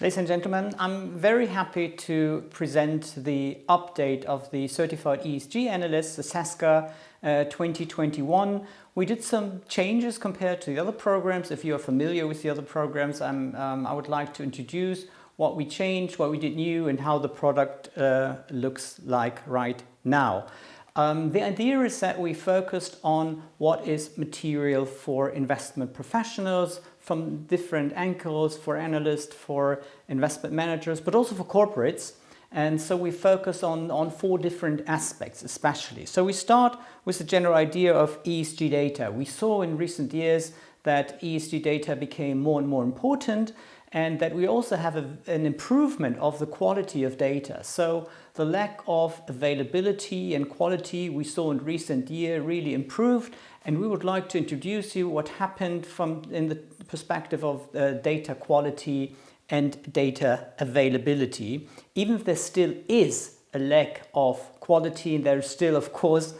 Ladies and gentlemen, I'm very happy to present the update of the Certified ESG Analyst, the CESGA 2021. We did some changes compared to the other programs. If you're familiar with the other programs, I would like to introduce what we changed, what we did new, and how the product looks like right now. The idea is that we focused on what is material for investment professionals from different angles, for analysts, for investment managers, but also for corporates. And so we focus on four different aspects especially. So we start with the general idea of ESG data. We saw in recent years that ESG data became more and more important, and that we also have an improvement of the quality of data. So the lack of availability and quality we saw in recent year really improved, and we would like to introduce you what happened in the perspective of data quality and data availability. Even if there still is a lack of quality, there's still, of course,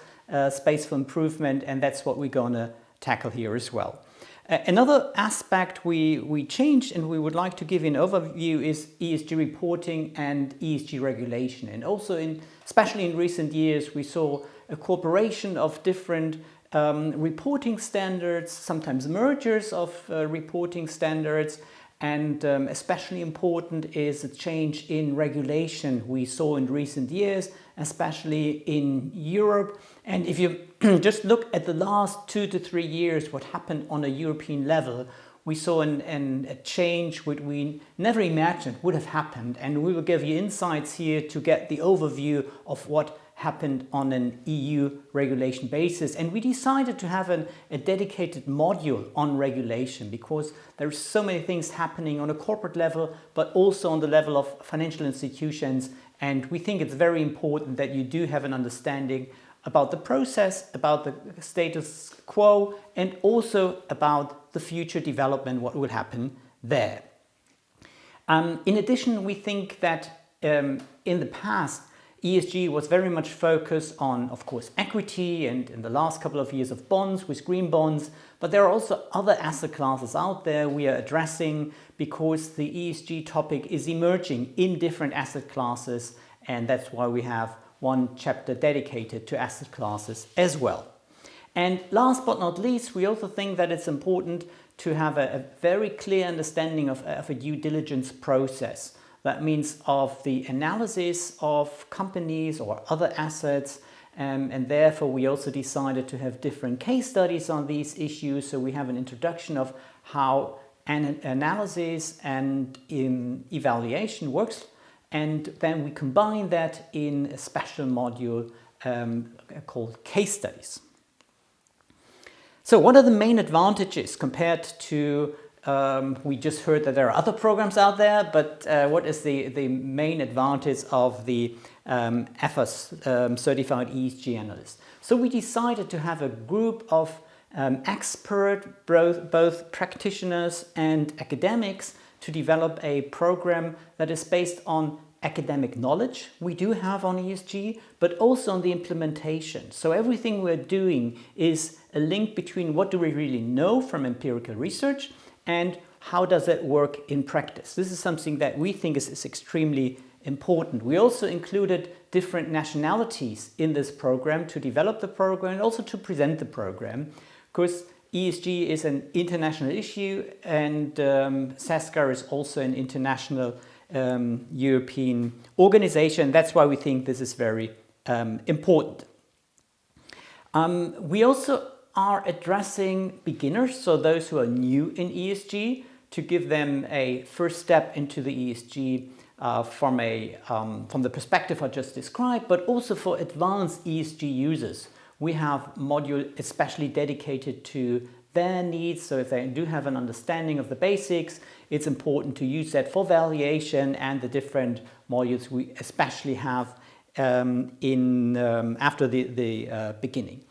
space for improvement, and that's what we're going to tackle here as well. Another aspect we changed and we would like to give an overview is ESG reporting and ESG regulation. And also, especially in recent years, we saw a cooperation of different reporting standards, sometimes mergers of reporting standards, and especially important is a change in regulation we saw in recent years, especially in Europe. And if you just look at the last 2 to 3 years, what happened on a European level, we saw a change which we never imagined would have happened. And we will give you insights here to get the overview of what happened on an EU regulation basis. And we decided to have a dedicated module on regulation because there are so many things happening on a corporate level, but also on the level of financial institutions. And we think it's very important that you do have an understanding about the process, about the status quo, and also about the future development, what will happen there. In addition, we think that in the past, ESG was very much focused on, of course, equity, and in the last couple of years of bonds with green bonds, but there are also other asset classes out there we are addressing because the ESG topic is emerging in different asset classes, and that's why we have one chapter dedicated to asset classes as well. And last but not least, we also think that it's important to have a very clear understanding of a due diligence process. That means of the analysis of companies or other assets, and therefore we also decided to have different case studies on these issues. So we have an introduction of how analysis and evaluation works, and then we combine that in a special module called case studies. So what are the main advantages compared to we just heard that there are other programs out there, but what is the main advantage of the EFAS Certified ESG Analyst? So we decided to have a group of experts, both practitioners and academics, to develop a program that is based on academic knowledge we do have on ESG, but also on the implementation. So everything we're doing is a link between what do we really know from empirical research and how does it work in practice. This is something that we think is extremely important. We also included different nationalities in this program to develop the program and also to present the program, because ESG is an international issue, and CESGA is also an international European organization. That's why we think this is very important. We also are addressing beginners, so those who are new in ESG, to give them a first step into the ESG from the perspective I just described, but also for advanced ESG users. We have a module especially dedicated to their needs, so if they do have an understanding of the basics, it's important to use that for valuation and the different modules we especially have after the beginning.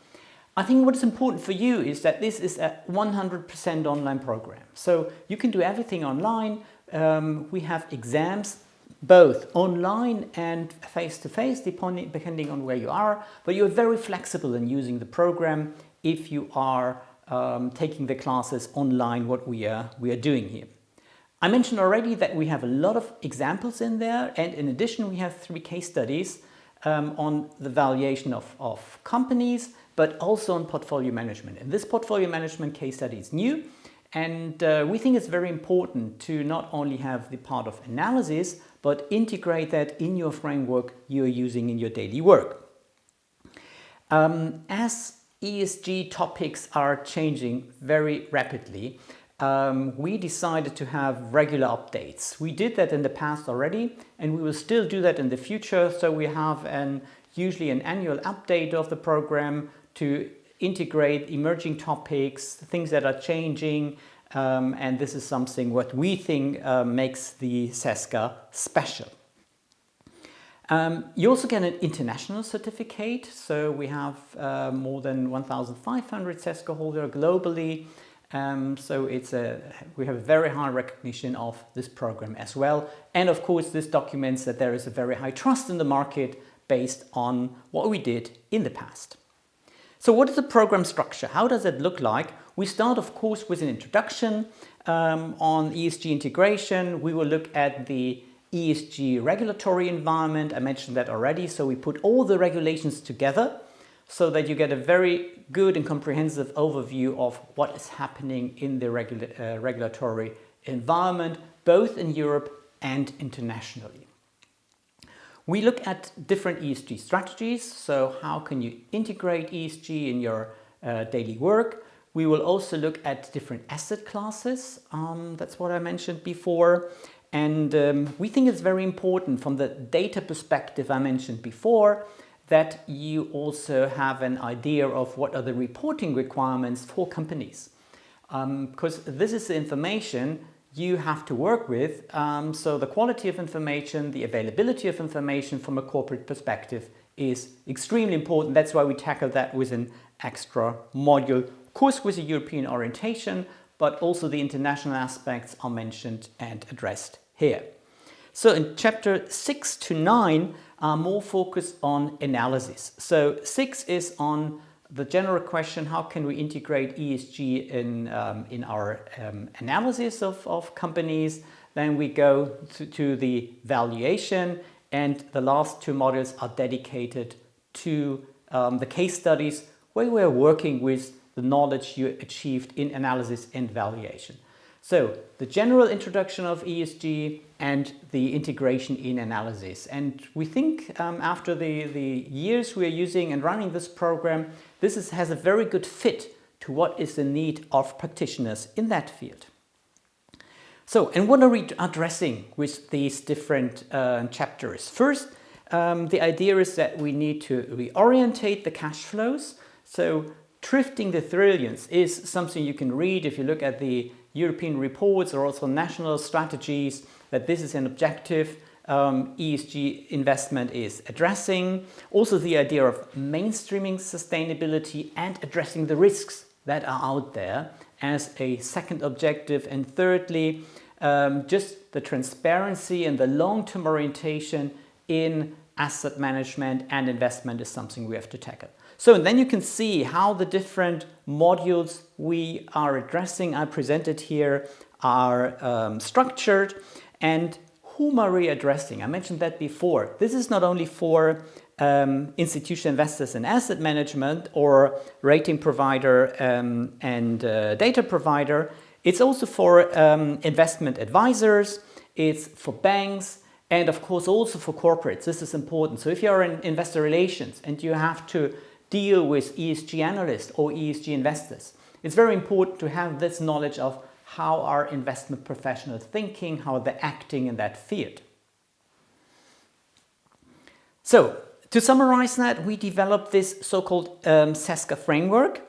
I think what is important for you is that this is a 100% online program. So you can do everything online. We have exams both online and face-to-face, depending on where you are, but you're very flexible in using the program if you are taking the classes online, what we are doing here. I mentioned already that we have a lot of examples in there, and in addition we have 3 case studies on the valuation of companies, but also on portfolio management. And this portfolio management case study is new, and we think it's very important to not only have the part of analysis, but integrate that in your framework you're using in your daily work. As ESG topics are changing very rapidly, we decided to have regular updates. We did that in the past already, and we will still do that in the future. So we have usually an annual update of the program to integrate emerging topics, things that are changing, and this is something what we think makes the CESGA special. You also get an international certificate, so we have more than 1,500 CESGA holders globally. So we have a very high recognition of this program as well. And of course, this documents that there is a very high trust in the market based on what we did in the past. So what is the program structure? How does it look like? We start, of course, with an introduction on ESG integration. We will look at the ESG regulatory environment. I mentioned that already. So we put all the regulations together so that you get a very good and comprehensive overview of what is happening in the regulatory environment, both in Europe and internationally. We look at different ESG strategies, so how can you integrate ESG in your daily work. We will also look at different asset classes, that's what I mentioned before. And we think it's very important from the data perspective I mentioned before, that you also have an idea of what are the reporting requirements for companies. Because this is the information you have to work with. So the quality of information, the availability of information from a corporate perspective is extremely important. That's why we tackle that with an extra module, of course with a European orientation, but also the international aspects are mentioned and addressed here. So in chapter 6 to 9 are more focused on analysis. So 6 is on the general question, how can we integrate ESG in our analysis of companies? Then we go to the valuation, and the last 2 modules are dedicated to the case studies where we're working with the knowledge you achieved in analysis and valuation. So the general introduction of ESG and the integration in analysis. And we think after the years we are using and running this program, this has a very good fit to what is the need of practitioners in that field. So, and what are we addressing with these different chapters? First, the idea is that we need to reorientate the cash flows. So thrifting the trillions is something you can read if you look at the European reports or also national strategies, that this is an objective ESG investment is addressing. Also the idea of mainstreaming sustainability and addressing the risks that are out there as a second objective. And thirdly, just the transparency and the long-term orientation in asset management and investment is something we have to tackle. So and then you can see how the different modules we are addressing, I presented here, are structured, and whom are we addressing? I mentioned that before. This is not only for institutional investors in asset management or rating provider and data provider. It's also for investment advisors, it's for banks, and of course also for corporates. This is important. So if you're in investor relations and you have to deal with ESG analysts or ESG investors, it's very important to have this knowledge of how are investment professionals thinking, how they're acting in that field. So to summarize that, we developed this so-called CESGA framework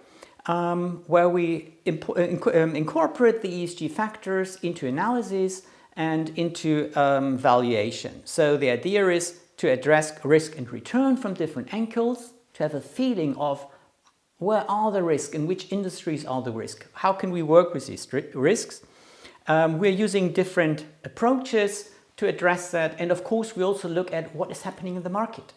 where we incorporate the ESG factors into analysis and into valuation. So the idea is to address risk and return from different angles, to have a feeling of where are the risks, in which industries are the risks, how can we work with these risks. We're using different approaches to address that, and of course we also look at what is happening in the market,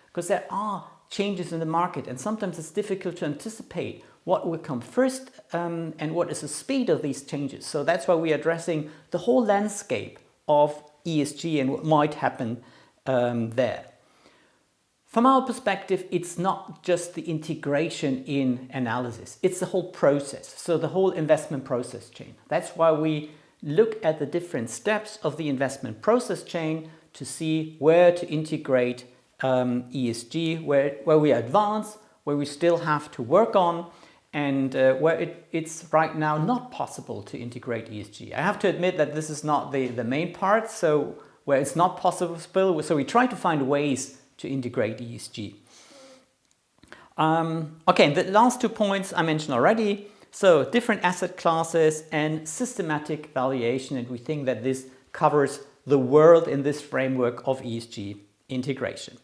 because there are changes in the market and sometimes it's difficult to anticipate what will come first, and what is the speed of these changes. So that's why we are addressing the whole landscape of ESG and what might happen there. From our perspective, it's not just the integration in analysis, it's the whole process, so the whole investment process chain. That's why we look at the different steps of the investment process chain to see where to integrate ESG, where we are advanced, where we still have to work on, and where it's right now not possible to integrate ESG. I have to admit that this is not the main part, so where it's not possible, so we try to find ways to integrate ESG. Okay, the last 2 points I mentioned already. So different asset classes and systematic valuation, and we think that this covers the world in this framework of ESG integration.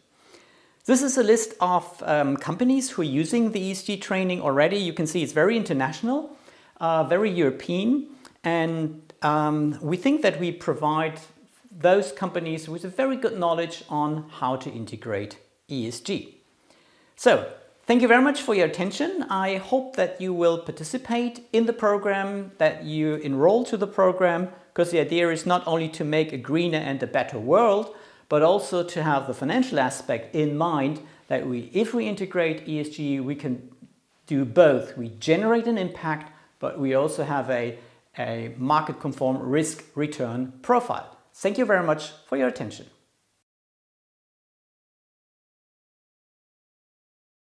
This is a list of companies who are using the ESG training already. You can see it's very international, very European, and we think that we provide those companies with a very good knowledge on how to integrate ESG. So, thank you very much for your attention. I hope that you will participate in the program, that you enroll to the program, because the idea is not only to make a greener and a better world, but also to have the financial aspect in mind that if we integrate ESG, we can do both. We generate an impact, but we also have a market-conform risk-return profile. Thank you very much for your attention.